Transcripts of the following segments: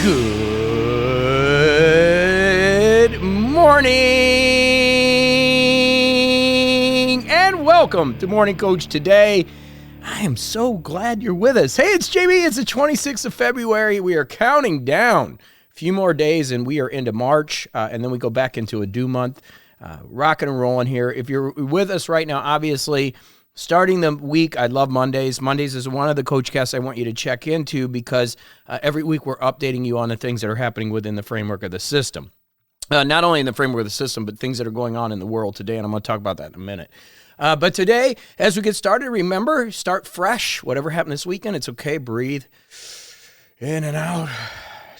Good morning and welcome to Morning Coach Today. I am so glad you're with us. Hey, it's JB. It's the 26th of February. We are counting down a few more days and we are into March, and then we go back into a due month. Rocking and rolling here. If you're with us right now, obviously, starting the week, I love Mondays. Mondays is one of the coach casts I want you to check into because every week we're updating you on the things that are happening within the framework of the system. Not only in the framework of the system, but things that are going on in the world today, and I'm going to talk about that in a minute. But today, as we get started, remember, start fresh. Whatever happened this weekend, it's okay. Breathe in and out.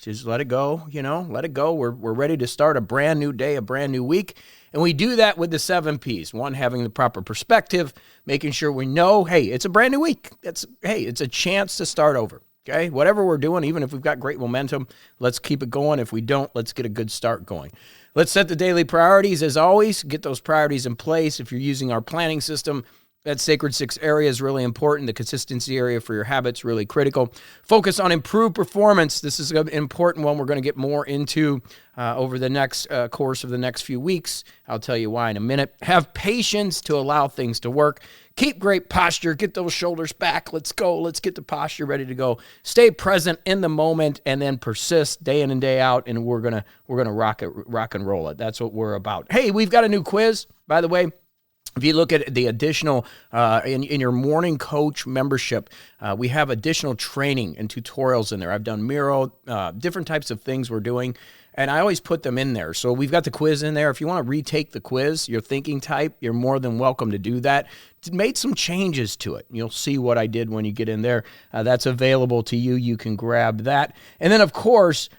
Just let it go, let it go. We're ready to start a brand new day, a brand new week. And we do that with the 7 Ps. One, having the proper perspective, making sure we know, hey, it's a brand new week. It's a chance to start over, okay? Whatever we're doing, even if we've got great momentum, let's keep it going. If we don't, let's get a good start going. Let's set the daily priorities. As always, get those priorities in place. If you're using our planning system, that Sacred 6 area is really important. The consistency area for your habits, really critical. Focus on improved performance. This is an important one we're going to get more into over the next course of the next few weeks. I'll tell you why in a minute. Have patience to allow things to work. Keep great posture. Get those shoulders back. Let's go. Let's get the posture ready to go. Stay present in the moment and then persist day in and day out, and we're gonna rock and roll it. That's what we're about. Hey, we've got a new quiz, by the way. If you look at the additional, in your Morning Coach membership, we have additional training and tutorials in there. I've done Miro, different types of things we're doing, and I always put them in there. So we've got the quiz in there. If you want to retake the quiz, your thinking type, you're more than welcome to do that. Made some changes to it. You'll see what I did when you get in there. That's available to you. You can grab that. And then, of course,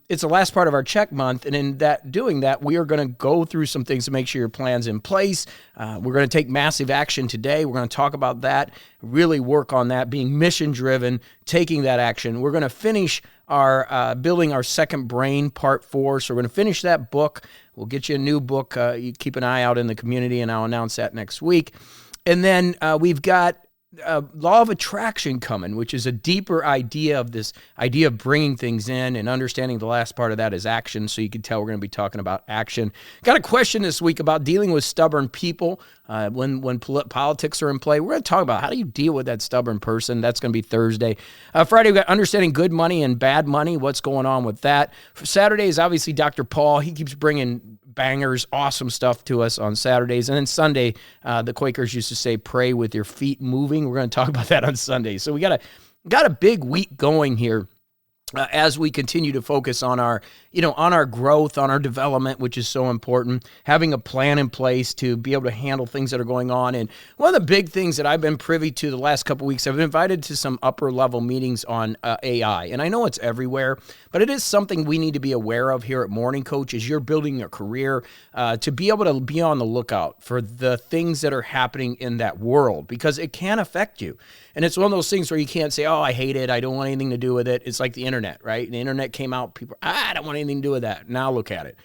it's the last part of our check month, and in doing that, we are going to go through some things to make sure your plan's in place. We're going to take massive action today. We're going to talk about that, really work on that, being mission-driven, taking that action. We're going to finish our building our second brain, part 4. So we're going to finish that book. We'll get you a new book. You keep an eye out in the community, and I'll announce that next week. And then we've got law of attraction coming, which is a deeper idea of this idea of bringing things in and understanding the last part of that is action. So you can tell we're going to be talking about action. Got a question this week about dealing with stubborn people when politics are in play. We're going to talk about how do you deal with that stubborn person. That's going to be Thursday. Friday, we got understanding good money and bad money. What's going on with that? For Saturday is obviously Dr. Paul. He keeps bringing bangers, awesome stuff to us on Saturdays. And then Sunday, the Quakers used to say, pray with your feet moving. We're going to talk about that on Sunday. So we got a big week going here as we continue to focus on our growth, on our development, which is so important, having a plan in place to be able to handle things that are going on. And one of the big things that I've been privy to the last couple of weeks, I've been invited to some upper level meetings on AI. And I know it's everywhere, but it is something we need to be aware of here at Morning Coach as you're building your career, to be able to be on the lookout for the things that are happening in that world, because it can affect you. And it's one of those things where you can't say, oh, I hate it. I don't want anything to do with it. It's like the internet, right? The internet came out. People, I don't want anything to do with that. Now look at it.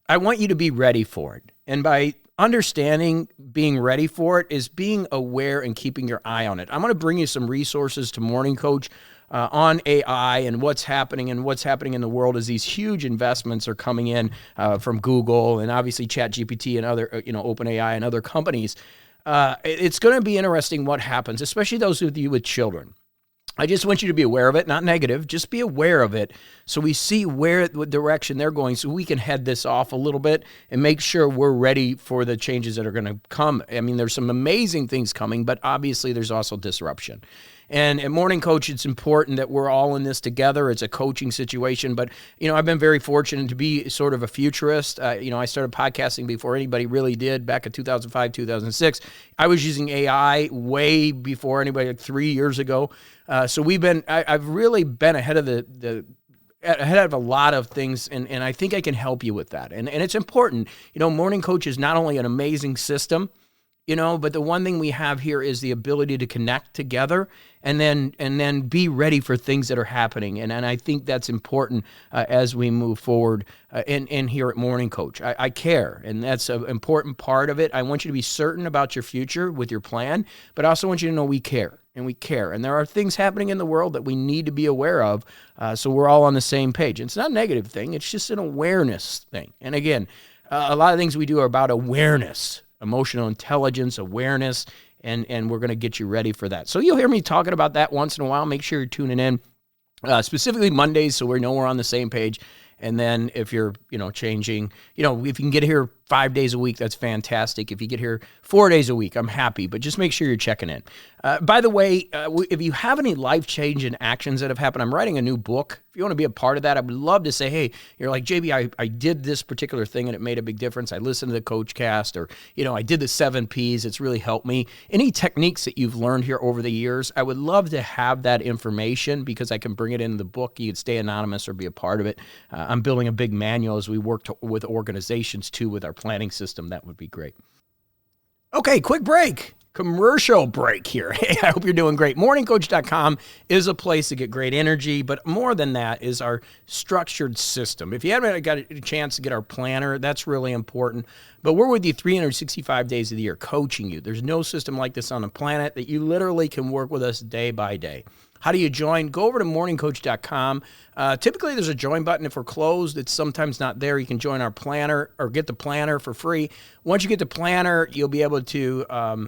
I want you to be ready for it. And by understanding being ready for it is being aware and keeping your eye on it. I'm going to bring you some resources to Morning Coach on AI and what's happening in the world as these huge investments are coming in from Google and obviously ChatGPT and other, OpenAI and other companies. It's going to be interesting what happens, especially those of you with children. I just want you to be aware of it, not negative, just be aware of it so we see what direction they're going so we can head this off a little bit and make sure we're ready for the changes that are going to come. I mean, there's some amazing things coming, but obviously there's also disruption. And at Morning Coach, it's important that we're all in this together. It's a coaching situation, but, I've been very fortunate to be sort of a futurist. I started podcasting before anybody really did back in 2005, 2006. I was using AI way before anybody, like 3 years ago. So I've really been ahead of ahead of a lot of things, and I think I can help you with that. And it's important. Morning Coach is not only an amazing system, but the one thing we have here is the ability to connect together and then be ready for things that are happening. And I think that's important as we move forward in here at Morning Coach. I care, and that's an important part of it. I want you to be certain about your future with your plan, but I also want you to know we care. And we care. And there are things happening in the world that we need to be aware of, so we're all on the same page. And it's not a negative thing. It's just an awareness thing. And again, a lot of things we do are about awareness, emotional intelligence, awareness, and we're going to get you ready for that. So you'll hear me talking about that once in a while. Make sure you're tuning in, specifically Mondays, so we know we're on the same page. And then if you're, changing, if you can get here 5 days a week, that's fantastic. If you get here 4 days a week, I'm happy. But just make sure you're checking in. By the way, if you have any life-changing actions that have happened, I'm writing a new book. If you want to be a part of that, I would love to say, hey, you're like, JB, I did this particular thing and it made a big difference. I listened to the Coach Cast, or, I did the 7 Ps. It's really helped me. Any techniques that you've learned here over the years, I would love to have that information because I can bring it into the book. You could stay anonymous or be a part of it. I'm building a big manual as we work with organizations too with our planning system. That would be great. Okay, quick break. Commercial break here. Hey, I hope you're doing great. Morningcoach.com is a place to get great energy, but more than that is our structured system. If you haven't got a chance to get our planner, that's really important. But we're with you 365 days of the year, coaching you. There's no system like this on the planet that you literally can work with us day by day. How do you join? Go over to morningcoach.com. Typically, there's a join button. If we're closed, it's sometimes not there. You can join our planner or get the planner for free. Once you get the planner, you'll be able to,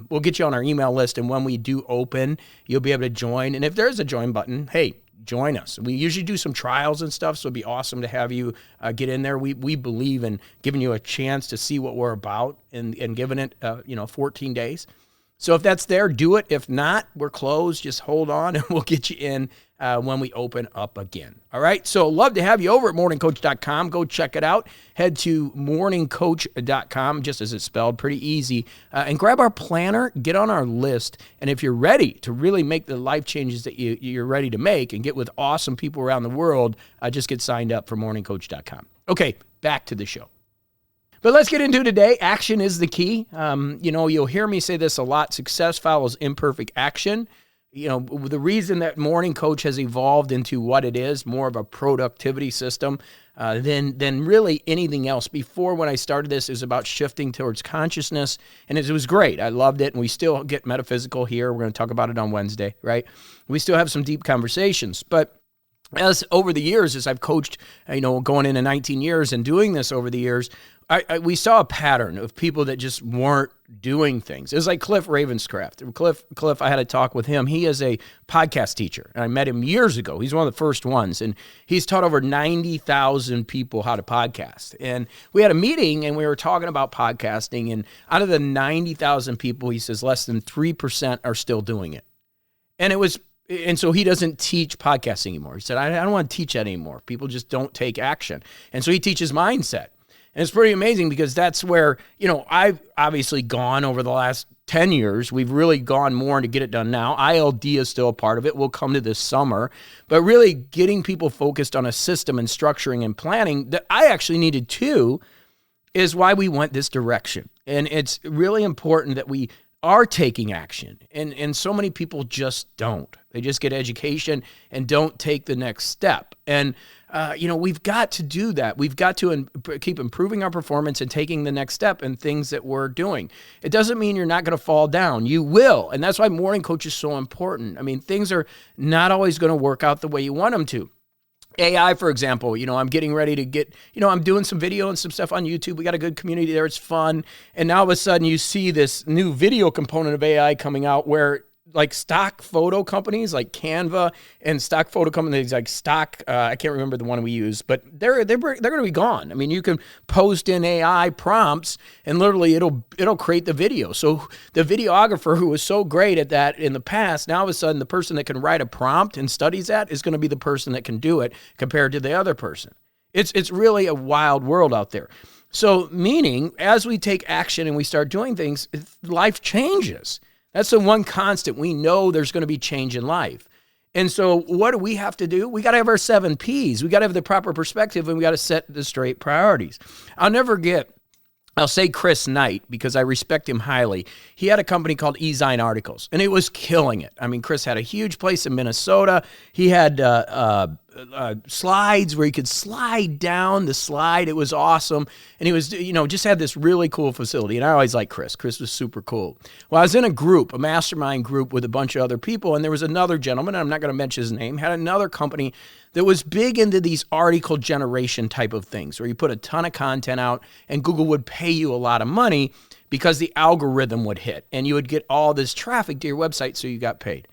we'll get you on our email list. And when we do open, you'll be able to join. And if there's a join button, hey, join us. We usually do some trials and stuff, so it'd be awesome to have you get in there. We believe in giving you a chance to see what we're about and giving it, 14 days. So if that's there, do it. If not, we're closed. Just hold on and we'll get you in when we open up again. All right. So love to have you over at morningcoach.com. Go check it out. Head to morningcoach.com, just as it's spelled, pretty easy. And grab our planner, get on our list. And if you're ready to really make the life changes that you're ready to make and get with awesome people around the world, just get signed up for morningcoach.com. Okay, back to the show. But let's get into today. Action is the key. You'll hear me say this a lot. Success follows imperfect action. The reason that Morning Coach has evolved into what it is, more of a productivity system than really anything else. Before, when I started this, it was about shifting towards consciousness, and it was great. I loved it, and we still get metaphysical here. We're going to talk about it on Wednesday, right? We still have some deep conversations, but as over the years, as I've coached, going into 19 years and doing this over the years, we saw a pattern of people that just weren't doing things. It was like Cliff Ravenscraft. Cliff, I had a talk with him. He is a podcast teacher, and I met him years ago. He's one of the first ones, and he's taught over 90,000 people how to podcast. And we had a meeting, and we were talking about podcasting, and out of the 90,000 people, he says less than 3% are still doing it. And so he doesn't teach podcasting anymore. He said, I don't want to teach that anymore. People just don't take action. And so he teaches mindset. And it's pretty amazing because that's where, I've obviously gone over the last 10 years. We've really gone more to get it done now. ILD is still a part of it. We'll come to this summer. But really getting people focused on a system and structuring and planning that I actually needed too is why we went this direction. And it's really important that we are taking action. And so many people just don't. They just get education and don't take the next step. And, we've got to do that. We've got to keep improving our performance and taking the next step in things that we're doing. It doesn't mean you're not going to fall down. You will. And that's why Morning Coach is so important. I mean, things are not always going to work out the way you want them to. AI, for example, I'm getting ready to get, I'm doing some video and some stuff on YouTube. We got a good community there. It's fun. And now all of a sudden you see this new video component of AI coming out where like stock photo companies like Canva and stock photo companies like I can't remember the one we use, but they're going to be gone. I mean, you can post in AI prompts and literally it'll create the video. So the videographer who was so great at that in the past, now all of a sudden the person that can write a prompt and studies that is going to be the person that can do it compared to the other person. It's really a wild world out there. So meaning as we take action and we start doing things, life changes. That's the one constant. We know there's going to be change in life. And so what do we have to do? We got to have our 7 Ps. We got to have the proper perspective, and we got to set the straight priorities. I'll never forget, I'll say Chris Knight because I respect him highly. He had a company called eZine Articles, and it was killing it. I mean, Chris had a huge place in Minnesota. He had slides where you could slide down the slide. It was awesome. And he was, just had this really cool facility. And I always liked Chris. Chris was super cool. Well, I was in a mastermind group with a bunch of other people, and there was another gentleman, I'm not going to mention his name, had another company that was big into these article generation type of things where you put a ton of content out and Google would pay you a lot of money because the algorithm would hit and you would get all this traffic to your website, so you got paid.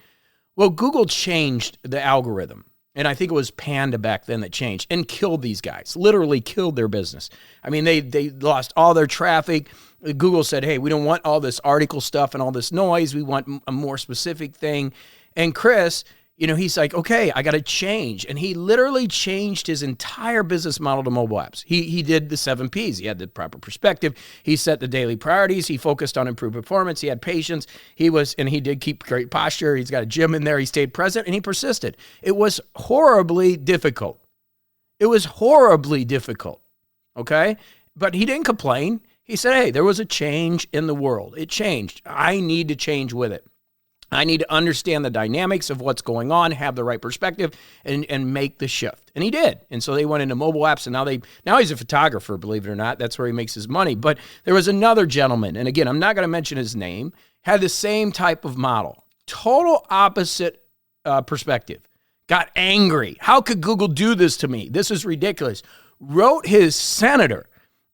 Well, Google changed the algorithm, and I think it was Panda back then that changed and killed these guys, literally killed their business. I mean, they lost all their traffic. Google said, hey, we don't want all this article stuff and all this noise. We want a more specific thing. And Chris, he's like, okay, I got to change. And he literally changed his entire business model to mobile apps. He did the 7 Ps. He had the proper perspective. He set the daily priorities. He focused on improved performance. He had patience. He did keep great posture. He's got a gym in there. He stayed present and he persisted. It was horribly difficult. Okay? But he didn't complain. He said, hey, there was a change in the world. It changed. I need to change with it. I need to understand the dynamics of what's going on, have the right perspective, and make the shift. And he did. And so they went into mobile apps, and now he's a photographer, believe it or not. That's where he makes his money. But there was another gentleman, and again, I'm not going to mention his name, had the same type of model. Total opposite perspective. Got angry. How could Google do this to me? This is ridiculous. Wrote his senator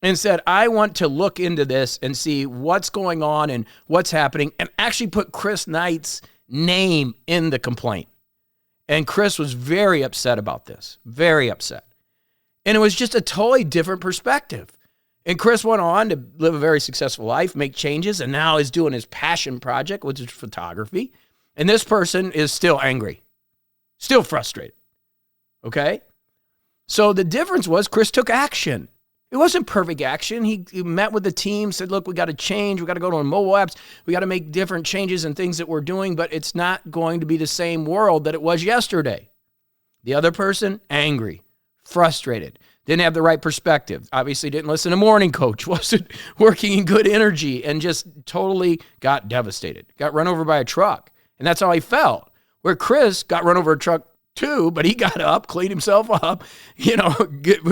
and said, I want to look into this and see what's going on and what's happening, and actually put Chris Knight's name in the complaint. And Chris was very upset about this, very upset. And it was just a totally different perspective. And Chris went on to live a very successful life, make changes, and now is doing his passion project, which is photography. And this person is still angry, still frustrated, okay? So the difference was Chris took action. It wasn't perfect action. He met with the team, said, look, we got to change. We got to go to mobile apps. We got to make different changes and things that we're doing, but it's not going to be the same world that it was yesterday. The other person, angry, frustrated, didn't have the right perspective, obviously didn't listen to Morning Coach, wasn't working in good energy, and just totally got devastated, got run over by a truck. And that's how he felt. Where Chris got run over a truck too, but he got up, cleaned himself up,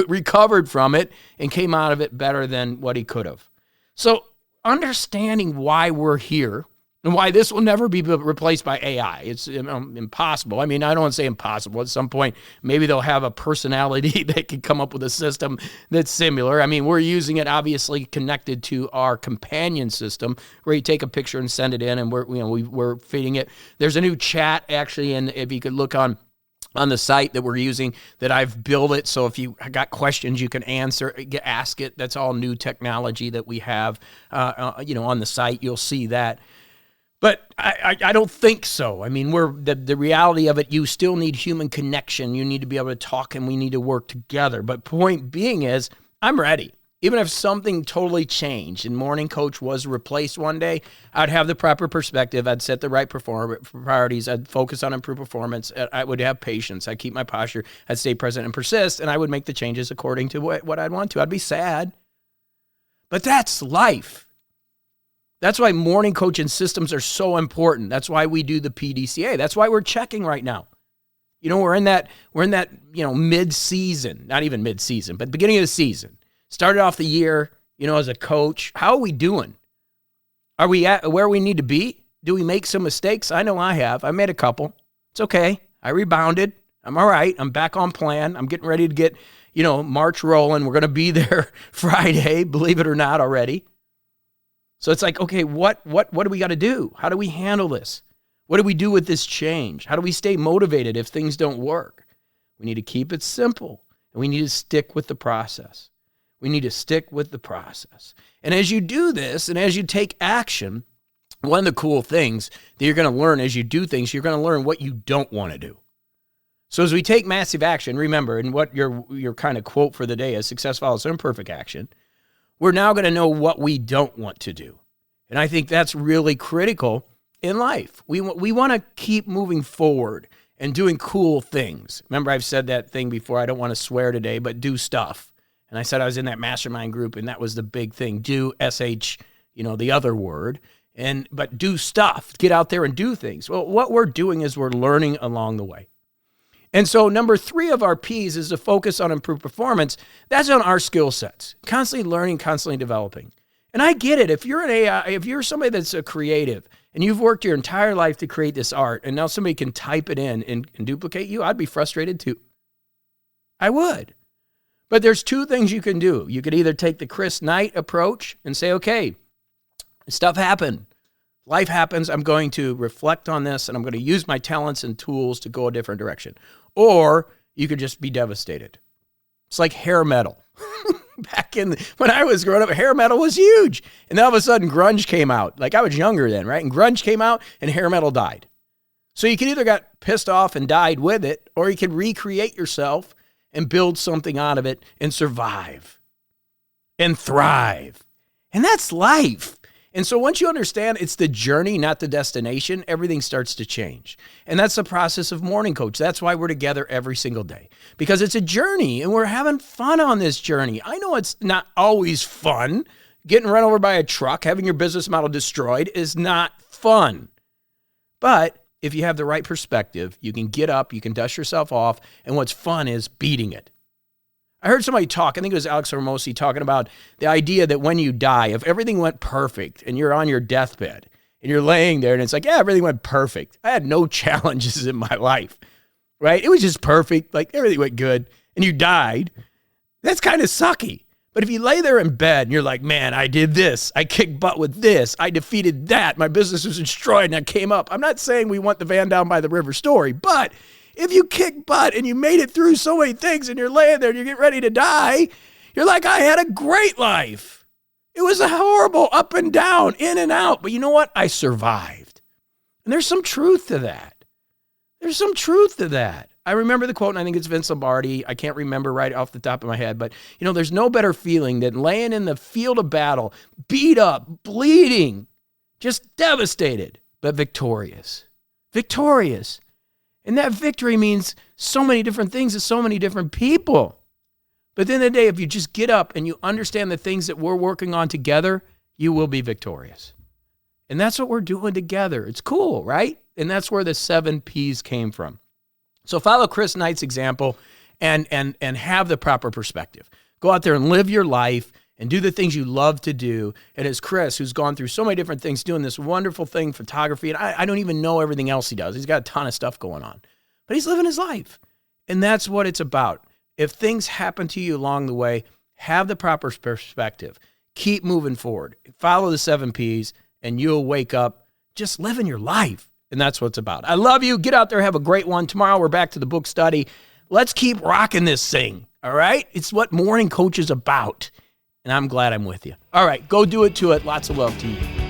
recovered from it, and came out of it better than what he could have. So understanding why we're here and why this will never be replaced by AI. It's impossible. I mean, I don't want to say impossible. At some point, maybe they'll have a personality that can come up with a system that's similar. I mean, we're using it obviously connected to our companion system where you take a picture and send it in, and we're feeding it. There's a new chat actually, and if you could look on the site that we're using, that I've built it. So if you got questions, you can ask it. That's all new technology that we have, on the site. You'll see that. But I don't think so. I mean, the reality of it, you still need human connection. You need to be able to talk, and we need to work together. But point being is, I'm ready. Even if something totally changed and Morning Coach was replaced one day, I'd have the proper perspective. I'd set the right priorities. I'd focus on improved performance. I would have patience. I'd keep my posture. I'd stay present and persist, and I would make the changes according to what I'd want to. I'd be sad. But that's life. That's why Morning Coach and systems are so important. That's why we do the PDCA. That's why we're checking right now. We're in that mid-season, not even mid-season, but beginning of the season. Started off the year, as a coach. How are we doing? Are we at where we need to be? Do we make some mistakes? I know I have. I made a couple. It's okay. I rebounded. I'm all right. I'm back on plan. I'm getting ready to get, March rolling. We're going to be there Friday, believe it or not, already. So it's like, okay, what do we got to do? How do we handle this? What do we do with this change? How do we stay motivated if things don't work? We need to keep it simple, and we need to stick with the process. We need to stick with the process. And as you do this, and as you take action, one of the cool things that you're going to learn as you do things, you're going to learn what you don't want to do. So as we take massive action, remember, and what your kind of quote for the day is, success follows imperfect action, we're now going to know what we don't want to do. And I think that's really critical in life. We want to keep moving forward and doing cool things. Remember, I've said that thing before. I don't want to swear today, but do stuff. And I said I was in that mastermind group, and that was the big thing. Do SH, the other word, but do stuff. Get out there and do things. Well, what we're doing is we're learning along the way. And so number 3 of our P's is to focus on improved performance. That's on our skill sets. Constantly learning, constantly developing. And I get it. If you're an AI, if you're somebody that's a creative and you've worked your entire life to create this art and now somebody can type it in and duplicate you, I'd be frustrated too. I would. But there's 2 things you can do. You could either take the Chris Knight approach and say, okay, stuff happened. Life happens. I'm going to reflect on this and I'm going to use my talents and tools to go a different direction. Or you could just be devastated. It's like hair metal. Back when I was growing up, hair metal was huge. And then all of a sudden grunge came out. Like I was younger then, right? And grunge came out and hair metal died. So you could either got pissed off and died with it, or you could recreate yourself and build something out of it and survive and thrive. And that's life. And so once you understand it's the journey, not the destination, everything starts to change. And that's the process of Morning Coach. That's why we're together every single day, because it's a journey and we're having fun on this journey. I know it's not always fun. Getting run over by a truck, having your business model destroyed is not fun. But if you have the right perspective, you can get up, you can dust yourself off, and what's fun is beating it. I heard somebody talk, I think it was Alex Hormozi, talking about the idea that when you die, if everything went perfect and you're on your deathbed and you're laying there and it's like, yeah, everything went perfect. I had no challenges in my life, right? It was just perfect. Like everything went good and you died. That's kind of sucky. But if you lay there in bed and you're like, man, I did this. I kicked butt with this. I defeated that. My business was destroyed and I came up. I'm not saying we want the van down by the river story, but if you kick butt and you made it through so many things and you're laying there and you get ready to die, you're like, I had a great life. It was a horrible up and down, in and out. But you know what? I survived. And there's some truth to that. There's some truth to that. I remember the quote, and I think it's Vince Lombardi. I can't remember right off the top of my head, but there's no better feeling than laying in the field of battle, beat up, bleeding, just devastated, but victorious. Victorious. And that victory means so many different things to so many different people. But at the end of the day, if you just get up and you understand the things that we're working on together, you will be victorious. And that's what we're doing together. It's cool, right? And that's where the 7 P's came from. So follow Chris Knight's example and have the proper perspective. Go out there and live your life and do the things you love to do. And as Chris, who's gone through so many different things, doing this wonderful thing, photography, and I don't even know everything else he does. He's got a ton of stuff going on. But he's living his life. And that's what it's about. If things happen to you along the way, have the proper perspective. Keep moving forward. Follow the 7 P's, and you'll wake up just living your life. And that's what it's about. I love you. Get out there. Have a great one. Tomorrow we're back to the book study. Let's keep rocking this thing. All right? It's what Morning Coach is about. And I'm glad I'm with you. All right, go do it to it. Lots of love to you.